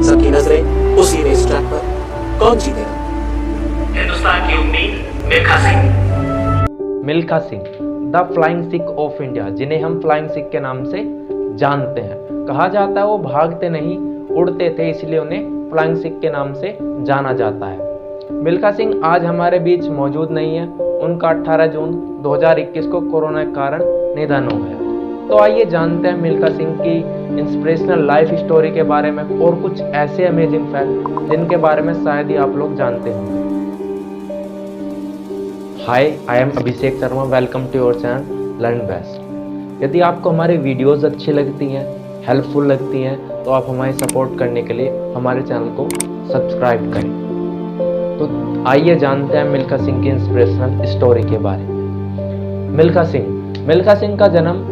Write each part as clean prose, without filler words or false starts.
सबकी नजरें उसी रेस ट्रैक पर। कौन जीतेगा? हिंदुस्तान की उम्मीद Milkha Singh. Milkha Singh the flying Sikh of India, जिन्हें हम फ्लाइंग सिख के नाम से जानते हैं। कहा जाता है वो भागते नहीं उड़ते थे, इसलिए उन्हें फ्लाइंग सिख के नाम से जाना जाता है। मिल्खा सिंह आज हमारे बीच मौजूद नहीं है। उनका 18 जून 2021 को कोरोना के कारण निधन हो गया। तो आइए जानते हैं मिल्खा सिंह की इंस्पिरेशनल लाइफ स्टोरी के बारे में और कुछ ऐसे अमेजिंग फैक्ट जिनके बारे में शायद ही आप लोग जानते होंगे। Hi, I am Abhishek Sharma. Welcome to your channel learn best. यदि आपको हमारी वीडियोस अच्छी लगती हैं, हेल्पफुल लगती हैं, तो आप हमारी सपोर्ट करने के लिए हमारे चैनल को सब्सक्राइब करें। तो आइए जानते हैं मिल्खा सिंह की इंस्पिरेशनल स्टोरी के बारे में। मिल्खा सिंह का जन्म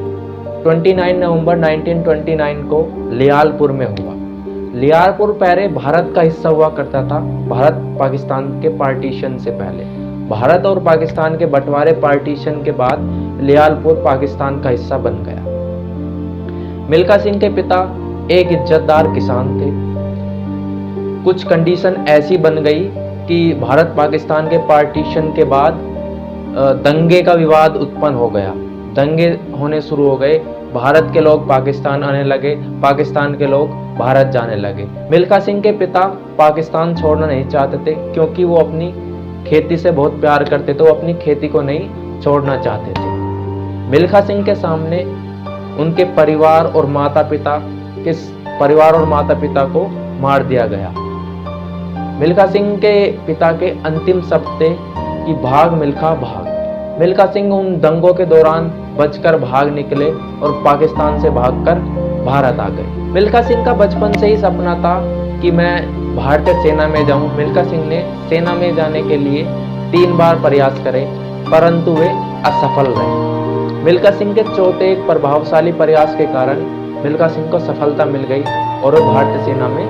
29 नवंबर 1929 को लियालपुर में हुआ। लियालपुर पहले भारत का हिस्सा हुआ करता था, भारत पाकिस्तान के पार्टीशन से पहले। भारत और पाकिस्तान के बंटवारे पार्टीशन के बाद लियालपुर पाकिस्तान का हिस्सा बन गया। मिल्खा सिंह के पिता एक इज्जतदार किसान थे। कुछ कंडीशन ऐसी बन गई कि भारत पाकिस्तान के पार्टीशन के बाद दंगे का विवाद उत्पन्न हो गया। दंगे होने शुरू हो गए। भारत के लोग पाकिस्तान आने लगे, पाकिस्तान के लोग भारत जाने लगे। मिल्खा सिंह के पिता पाकिस्तान छोड़ना नहीं चाहते थे, क्योंकि वो अपनी खेती से बहुत प्यार करते थे। वो अपनी खेती को नहीं छोड़ना चाहते थे। मिल्खा सिंह के सामने उनके परिवार और माता पिता को मार दिया गया। मिल्खा सिंह के पिता के अंतिम शब्द थे कि भाग मिल्खा भाग। मिल्खा सिंह उन दंगों के दौरान बचकर भाग निकले और पाकिस्तान से भागकर भारत आ गए। मिल्खा सिंह का बचपन से ही सपना था कि मैं भारतीय सेना में जाऊं। मिल्खा सिंह ने सेना में जाने के लिए 3 बार प्रयास करे, परंतु वे असफल रहे। मिल्खा सिंह के चौथे एक प्रभावशाली प्रयास के कारण मिल्खा सिंह को सफलता मिल गई और वो भारतीय सेना में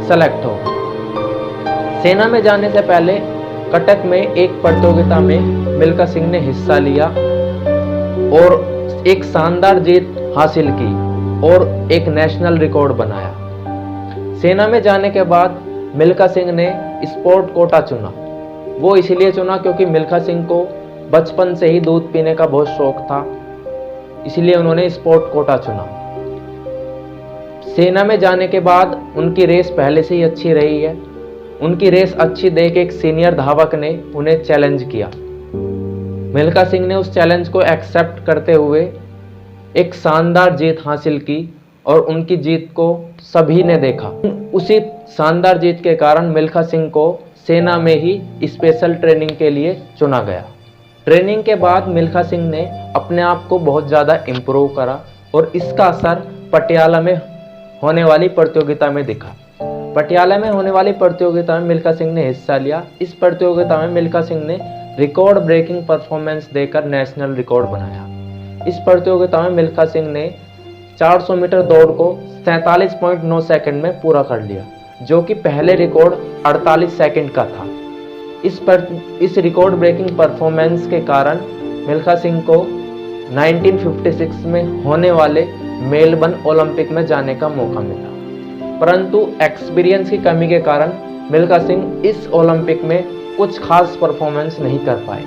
सेलेक्ट हो गए। सेना में जाने से पहले कटक में एक प्रतियोगिता में मिल्खा सिंह ने हिस्सा लिया और एक शानदार जीत हासिल की और एक नेशनल रिकॉर्ड बनाया। सेना में जाने के बाद मिल्खा सिंह ने स्पोर्ट कोटा चुना। वो इसलिए चुना क्योंकि मिल्खा सिंह को बचपन से ही दूध पीने का बहुत शौक था, इसलिए उन्होंने स्पोर्ट कोटा चुना। सेना में जाने के बाद उनकी रेस पहले से ही अच्छी रही है। उनकी रेस अच्छी देख एक सीनियर धावक ने उन्हें चैलेंज किया। मिल्खा सिंह ने उस चैलेंज को एक्सेप्ट करते हुए एक शानदार जीत हासिल की और उनकी जीत को सभी ने देखा। उसी शानदार जीत के कारण मिल्खा सिंह को सेना में ही स्पेशल ट्रेनिंग के लिए चुना गया। ट्रेनिंग के बाद मिल्खा सिंह ने अपने आप को बहुत ज़्यादा इम्प्रूव करा और इसका असर पटियाला में होने वाली प्रतियोगिता में दिखा। पटियाला में होने वाली प्रतियोगिता में मिल्खा सिंह ने हिस्सा लिया। इस प्रतियोगिता में मिल्खा सिंह ने रिकॉर्ड ब्रेकिंग परफॉर्मेंस देकर नेशनल रिकॉर्ड बनाया। इस प्रतियोगिता में मिल्खा सिंह ने 400 मीटर दौड़ को 47.9 सेकंड में पूरा कर लिया, जो कि पहले रिकॉर्ड 48 सेकंड का था। इस रिकॉर्ड ब्रेकिंग परफॉर्मेंस के कारण मिल्खा सिंह को 1956 में होने वाले मेलबर्न ओलंपिक में जाने का मौका मिला, परंतु एक्सपीरियंस की कमी के कारण मिल्खा सिंह इस ओलंपिक में कुछ खास परफॉर्मेंस नहीं कर पाए।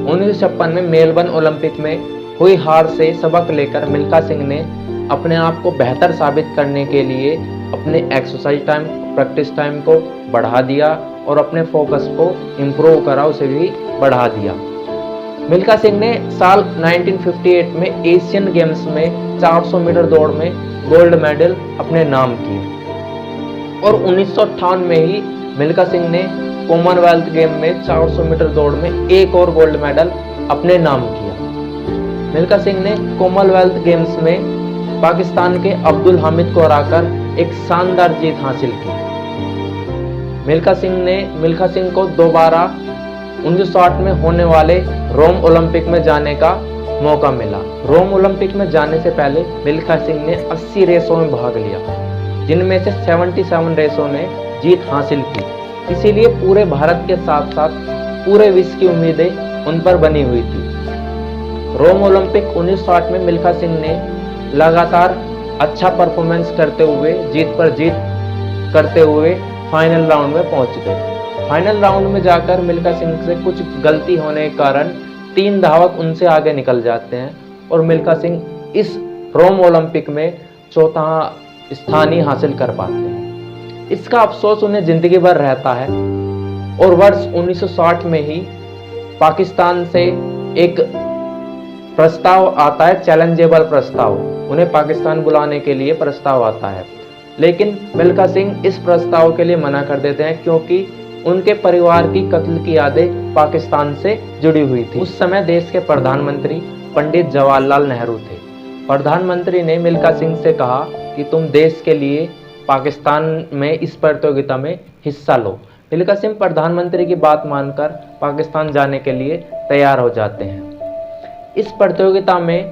1956 में मेलबर्न ओलंपिक में हुई हार से सबक लेकर मिल्खा सिंह ने अपने आप को बेहतर साबित करने के लिए अपने एक्सरसाइज टाइम, प्रैक्टिस टाइम को बढ़ा दिया और अपने फोकस को इम्प्रूव करा, उसे भी बढ़ा दिया। मिल्खा सिंह ने साल 1958 में एशियन गेम्स में 400 मीटर दौड़ में गोल्ड मेडल अपने नाम किए और 1958 में ही मिल्खा सिंह ने कॉमनवेल्थ गेम में 400 मीटर दौड़ में एक और गोल्ड मेडल अपने नाम किया। मिल्खा सिंह ने कॉमनवेल्थ गेम्स में पाकिस्तान के अब्दुल हामिद को हराकर एक शानदार जीत हासिल की। मिल्खा सिंह को दोबारा 1960 में होने वाले रोम ओलंपिक में जाने का मौका मिला। रोम ओलंपिक में जाने से पहले मिल्खा सिंह ने 80 रेसों में भाग लिया, जिनमें से 77 रेसों ने जीत हासिल की। इसीलिए पूरे भारत के साथ साथ पूरे विश्व की उम्मीदें उन पर बनी हुई थी। रोम ओलंपिक 1960 में मिल्खा सिंह ने लगातार अच्छा परफॉर्मेंस करते हुए जीत पर जीत करते हुए फाइनल राउंड में पहुंच गए। फाइनल राउंड में जाकर मिल्खा सिंह से कुछ गलती होने के कारण 3 धावक उनसे आगे निकल जाते हैं और मिल्खा सिंह इस रोम ओलंपिक में चौथा स्थान ही हासिल कर पाते हैं। इसका अफसोस उन्हें जिंदगी भर रहता है और वर्ष 1960 में ही पाकिस्तान से एक प्रस्ताव आता है, चैलेंजेबल प्रस्ताव। उन्हें पाकिस्तान बुलाने के लिए प्रस्ताव आता है, लेकिन मिल्खा सिंह इस प्रस्ताव के लिए मना कर देते हैं क्योंकि उनके परिवार की कत्ल की यादें पाकिस्तान से जुड़ी हुई थी। उस समय देश के प्रधानमंत्री पंडित जवाहरलाल नेहरू थे। प्रधानमंत्री ने मिल्खा सिंह से कहा कि तुम देश के लिए पाकिस्तान में इस प्रतियोगिता में हिस्सा लो। मिल्खा सिंह प्रधानमंत्री की बात मानकर पाकिस्तान जाने के लिए तैयार हो जाते हैं। इस प्रतियोगिता में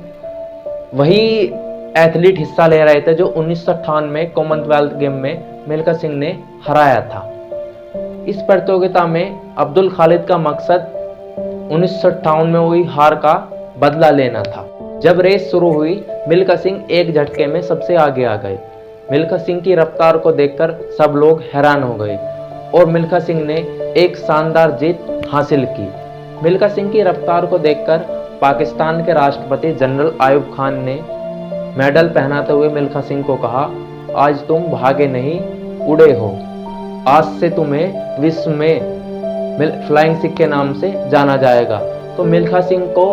वही एथलीट हिस्सा ले रहे थे जो 1958 में कॉमनवेल्थ गेम में मिल्खा सिंह ने हराया था। इस प्रतियोगिता में अब्दुल खालिद का मकसद 1958 में हुई हार का बदला लेना था। जब रेस शुरू हुई, मिल्खा सिंह एक झटके में सबसे आगे आ गए। मिल्खा सिंह की रफ्तार को देखकर सब लोग हैरान हो गए और मिल्खा सिंह ने एक शानदार जीत हासिल की। मिल्खा सिंह की रफ्तार को देखकर पाकिस्तान के राष्ट्रपति जनरल आयुब खान ने मेडल पहनाते हुए मिल्खा सिंह को कहा, आज तुम भागे नहीं उड़े हो, आज से तुम्हें विश्व में फ्लाइंग सिख के नाम से जाना जाएगा। तो मिल्खा सिंह को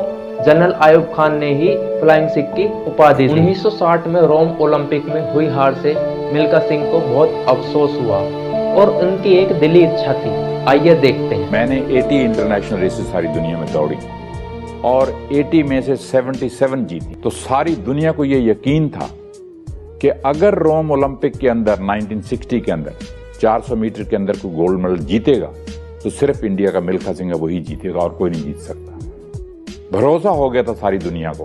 जनरल आयुब खान ने ही फ्लाइंग सिख की उपाधि दी। 1960 में रोम ओलंपिक में हुई हार से मिल्खा सिंह को बहुत अफसोस हुआ और उनकी एक दिली इच्छा थी। आइए देखते हैं। मैंने 80 इंटरनेशनल रेसेस सारी दुनिया में दौड़ी और 80 में से 77 जीती। तो सारी दुनिया को यह यकीन था कि अगर रोम ओलंपिक के अंदर 1960 के अंदर 400 मीटर के अंदर कोई गोल्ड मेडल जीतेगा तो सिर्फ इंडिया का मिल्खा सिंह वही जीतेगा और कोई नहीं जीत सकता। भरोसा हो गया था सारी दुनिया को,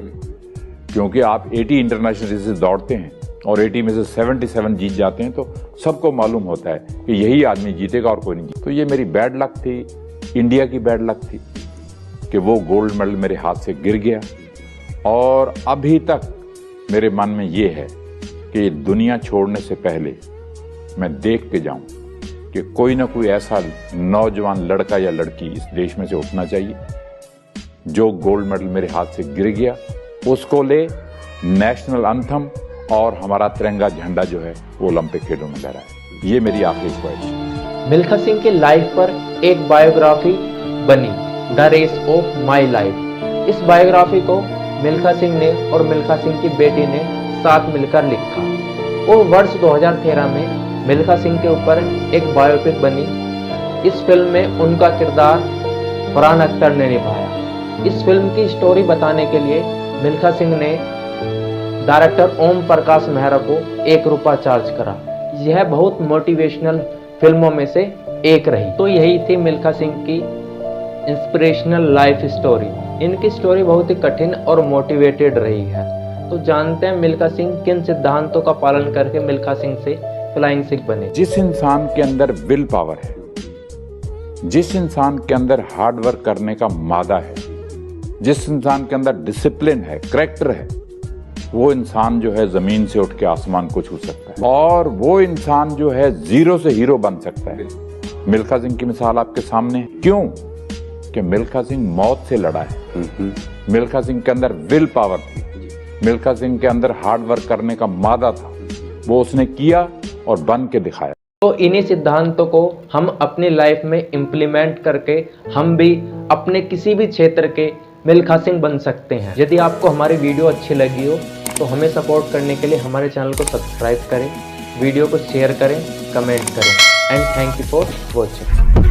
क्योंकि आप 80 इंटरनेशनल रेसेस दौड़ते हैं और 80 में से 77 जीत जाते हैं तो सबको मालूम होता है कि यही आदमी जीतेगा और कोई नहीं जीतेगा। तो ये मेरी बैड लक थी, इंडिया की बैड लक थी कि वो गोल्ड मेडल मेरे हाथ से गिर गया। और अभी तक मेरे मन में ये है कि दुनिया छोड़ने से पहले मैं देख के जाऊं कि कोई ना कोई ऐसा नौजवान लड़का या लड़की इस देश में से उठना चाहिए जो गोल्ड मेडल मेरे हाथ से गिर गया उसको ले, नेशनल एंथम और हमारा तिरंगा झंडा जो है वो ओलंपिक खेलों में लहराए। ये मेरी आखिरी ख्वाहिश है। मिल्खा सिंह की लाइफ पर एक बायोग्राफी बनी, the race of my life. इस बायोग्राफी को मिल्खा सिंह ने और मिल्खा सिंह की बेटी ने साथ मिलकर लिखा और वर्ष 2013 में मिल्खा सिंह के ऊपर एक बायोपिक बनी। इस फिल्म में उनका किरदार फरहान अख्तर ने निभाया। इस फिल्म की स्टोरी बताने के लिए मिल्खा सिंह ने डायरेक्टर ओम प्रकाश मेहरा को ₹1 चार्ज करा। यह बहुत मोटिवेशनल फिल्मों में से एक रही। तो यही थी मिल्खा सिंह की इंस्पिरेशनल लाइफ स्टोरी। इनकी स्टोरी बहुत ही कठिन और मोटिवेटेड रही है। तो जानते हैं मिल्खा सिंह किन सिद्धांतों का पालन करके मिल्खा सिंह से फ्लाइंग सिख बने। जिस इंसान के अंदर विल पावर है, जिस इंसान के अंदर हार्ड वर्क करने का मादा है, जिस इंसान के अंदर डिसिप्लिन है, करैक्टर है, वो इंसान जो है जमीन से उठ के आसमान को छू सकता है और वो इंसान जो है जीरो से हीरो बन सकता है। मिल्खा सिंह की मिसाल आपके सामने है। क्यों? कि मिल्खा सिंह मौत से लड़ा है। मिल्खा सिंह के अंदर विल पावर थी, मिल्खा सिंह के अंदर हार्ड वर्क करने का मादा था, वो उसने किया और बन के दिखाया। तो इन्हीं सिद्धांतों को हम अपनी लाइफ में इम्प्लीमेंट करके हम भी अपने किसी भी क्षेत्र के मिल्खा सिंह बन सकते हैं। यदि आपको हमारी वीडियो अच्छी लगी हो तो हमें सपोर्ट करने के लिए हमारे चैनल को सब्सक्राइब करें, वीडियो को शेयर करें, कमेंट करें and thank you for watching.